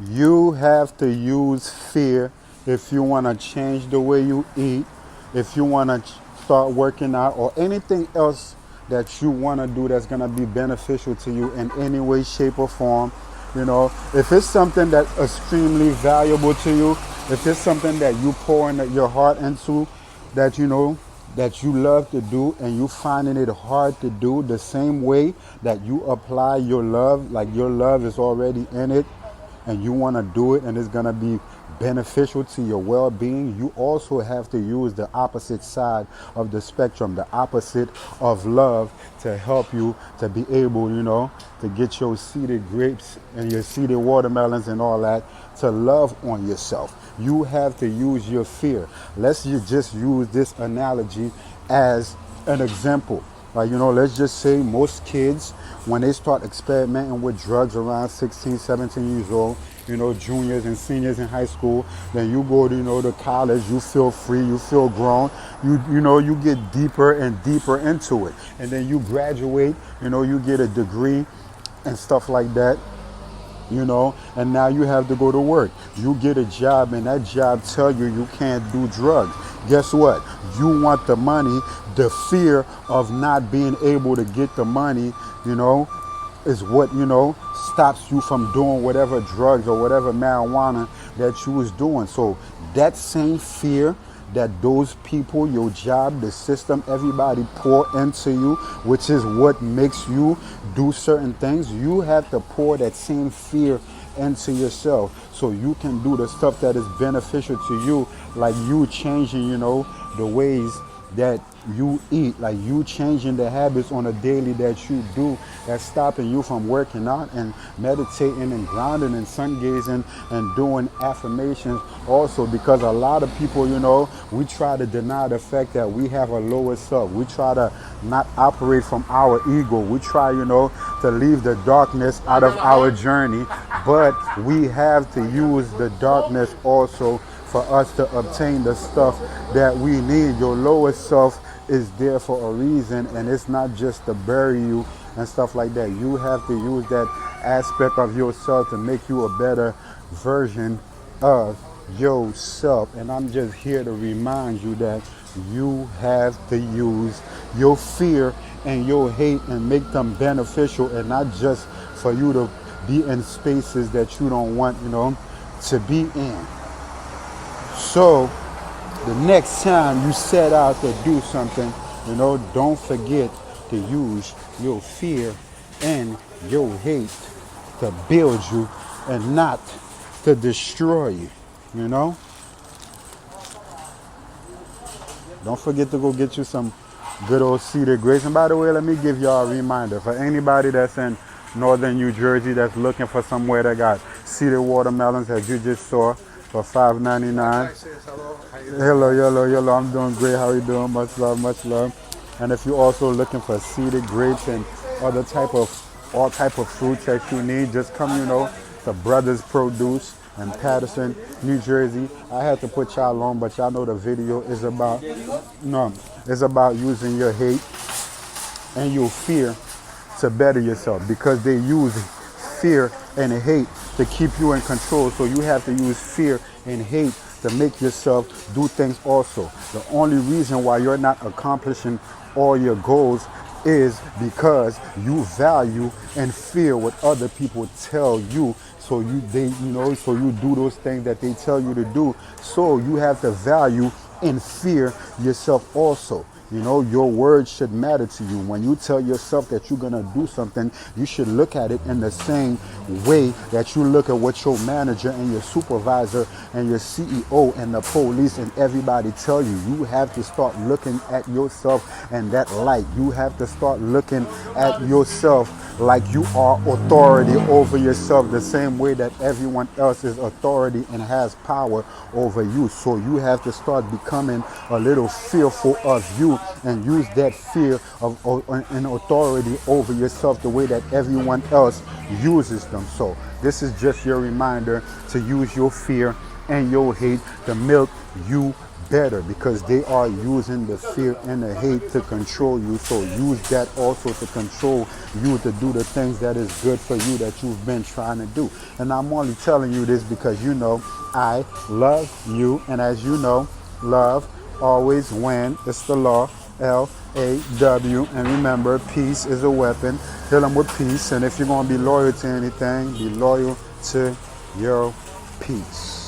You have to use fear if you want to change the way you eat, if you want to start working out, or anything else that you want to do that's going to be beneficial to you in any way, shape, or form. If it's something that's extremely valuable to you, if it's something that you pour in your heart into, that that you love to do, and you finding it hard to do the same way that you apply your love, like your love is already in it, and you want to do it and it's going to be beneficial to your well-being, you also have to use the opposite side of the spectrum, the opposite of love, to help you to be able, to get your seeded grapes and your seeded watermelons and all that, to love on yourself. You have to use your fear. Let's just use this analogy as an example. Let's just say most kids, when they start experimenting with drugs around 16, 17 years old, juniors and seniors in high school, then you go to college, you feel free, you feel grown, you get deeper and deeper into it. And then you graduate, you get a degree and stuff like that, and now you have to go to work. You get a job, and that job tell you can't do drugs. Guess what? You want the money. The fear of not being able to get the money, is what, stops you from doing whatever drugs or whatever marijuana that you was doing. So that same fear that those people, your job, the system, everybody pour into you, which is what makes you do certain things, you have to pour that same fear into yourself so you can do the stuff that is beneficial to you, like you changing, the ways that you eat, like you changing the habits on a daily that you do, that's stopping you from working out and meditating and grounding and sun gazing and doing affirmations also. Because a lot of people, we try to deny the fact that we have a lower self. We try to not operate from our ego. We try, to leave the darkness out of our journey, but we have to use the darkness also for us to obtain the stuff that we need. Your lower self is there for a reason, and it's not just to bury you and stuff like that. You have to use that aspect of yourself to make you a better version of yourself. And I'm just here to remind you that you have to use your fear and your hate and make them beneficial, and not just for you to be in spaces that you don't want, to be in. So the next time you set out to do something, don't forget to use your fear and your hate to build you and not to destroy you, Don't forget to go get you some good old seeded grapes. And by the way, let me give y'all a reminder. For anybody that's in northern New Jersey that's looking for somewhere that got seeded watermelons, as you just saw, for $5.99. Hello. I'm doing great. How you doing? Much love, much love. And if you're also looking for seeded grapes and all type of fruits that you need, just come, to Brothers Produce in Patterson, New Jersey. I had to put y'all on, but y'all know the video is about using your hate and your fear to better yourself, because they use fear and hate to keep you in control. So you have to use fear and hate to make yourself do things also. The only reason why you're not accomplishing all your goals is because you value and fear what other people tell you. So you do those things that they tell you to do. So you have to value and fear yourself also. Your words should matter to you. When you tell yourself that you're going to do something, you should look at it in the same way that you look at what your manager and your supervisor and your CEO and the police and everybody tell you. You have to start looking at yourself in that light. You have to start looking at yourself like you are authority over yourself, the same way that everyone else is authority and has power over you. So you have to start becoming a little fearful of you and use that fear and authority over yourself the way that everyone else uses them. So this is just your reminder to use your fear and your hate to make you better, because they are using the fear and the hate to control you. So use that also to control you to do the things that is good for you that you've been trying to do. And I'm only telling you this because you know I love you, and as you know, love always wins. It's the law. LAW. And remember, peace is a weapon. Hit them with peace. And if you're going to be loyal to anything, be loyal to your peace.